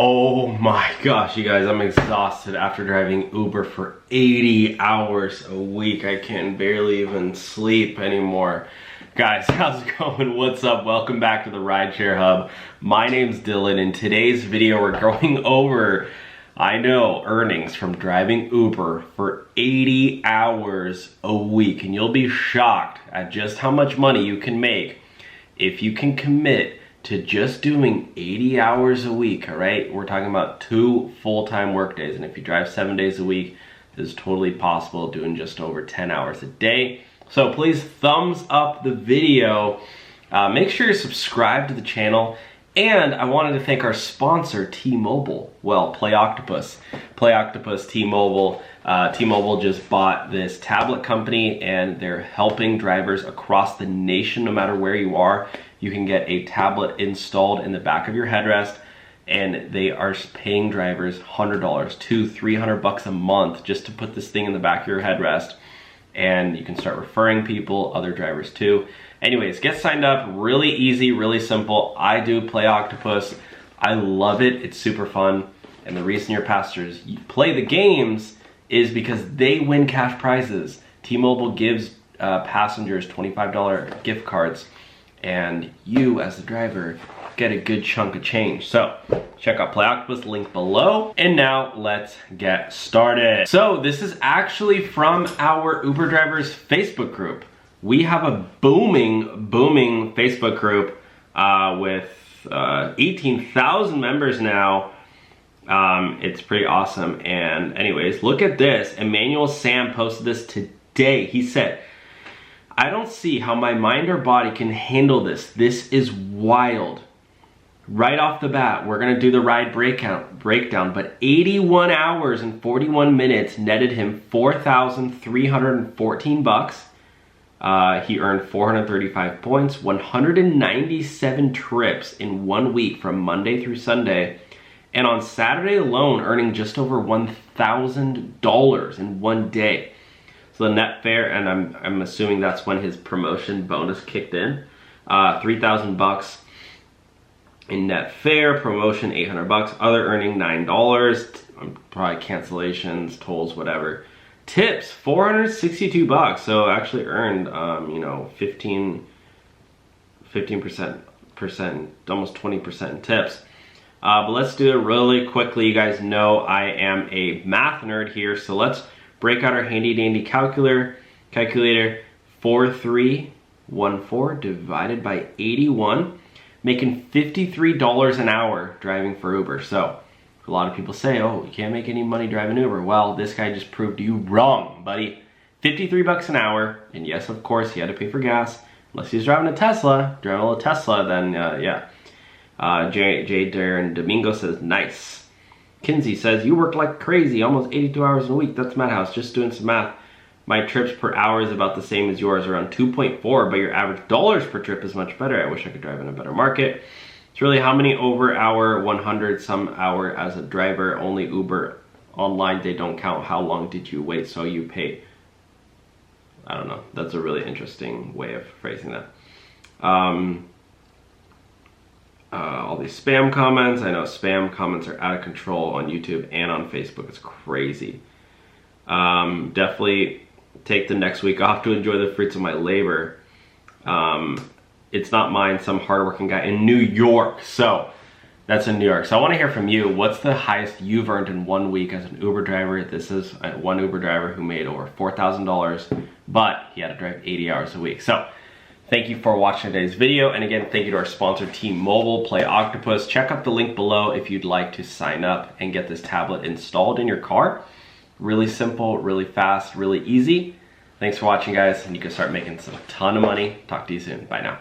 Oh my gosh, you guys, I'm exhausted after driving Uber for 80 hours a week. I can barely even sleep anymore. Guys, how's it going? What's up? Welcome back to the Rideshare Hub. My name's Dylan. In today's video, we're going over, I know, earnings from driving Uber for 80 hours a week. And you'll be shocked at just how much money you can make if you can commit to just doing 80 hours a week, all right? We're talking about 2 full-time work days, and if you drive 7 days a week, this is totally possible, doing just over 10 hours a day. So please thumbs up the video. Make sure you're subscribed to the channel, and I wanted to thank our sponsor, T-Mobile. Well, Play Octopus. Play Octopus, T-Mobile. T-Mobile just bought this tablet company, and they're helping drivers across the nation, no matter where you are. You can get a tablet installed in the back of your headrest, and they are paying drivers $100, $200-300 a month just to put this thing in the back of your headrest. And you can start referring people, other drivers too. Anyways, get signed up. Really easy, really simple. I do Play Octopus. I love it. It's super fun. And the reason your passengers play the games is because they win cash prizes. T-Mobile gives passengers $25 gift cards, and you as the driver get a good chunk of change. So check out Play Octopus, link below. And now let's get started. So this is actually from our Uber drivers Facebook group. We have a booming Facebook group with 18,000 members now. It's pretty awesome. And anyways, look at this. Emmanuel Sam posted this today. He said, "I don't see how my mind or body can handle this. This is wild." Right off the bat, we're gonna do the ride breakdown, but 81 hours and 41 minutes netted him $4,314. He earned 435 points, 197 trips in 1 week from Monday through Sunday, and on Saturday alone, earning just over $1,000 in 1 day. So the net fare, and I'm assuming that's when his promotion bonus kicked in, $3,000 in net fare, promotion $800, other earning $9, probably cancellations, tolls, whatever. Tips $462, so actually earned 15%, almost 20% in tips. But let's do it really quickly. You guys know I am a math nerd here, so let's break out our handy dandy calculator. 4314 divided by 81, making $53 an hour driving for Uber. So a lot of people say, oh, you can't make any money driving Uber. Well, this guy just proved you wrong, buddy. $53 an hour, and yes, of course, he had to pay for gas. Unless he's driving a Tesla, then yeah. J. Darren Domingo says, nice. Kinsey says, you work like crazy, almost 82 hours a week. That's madhouse. Just doing some math. My trips per hour is about the same as yours, around 2.4, but your average dollars per trip is much better. I wish I could drive in a better market. It's really how many over hour, 100 some hour as a driver. Only Uber online, they don't count how long did you wait, so you pay. I don't know. That's a really interesting way of phrasing that. All these spam comments. I know spam comments are out of control on YouTube and on Facebook. It's crazy. Definitely take the next week off to enjoy the fruits of my labor. It's not mine, some hardworking guy in New York. So that's in New York. So I want to hear from you. What's the highest you've earned in 1 week as an Uber driver? This is one Uber driver who made over $4,000, but he had to drive 80 hours a week. So thank you for watching today's video. And again, thank you to our sponsor, T-Mobile, Play Octopus. Check out the link below if you'd like to sign up and get this tablet installed in your car. Really simple, really fast, really easy. Thanks for watching, guys, and you can start making some ton of money. Talk to you soon. Bye now.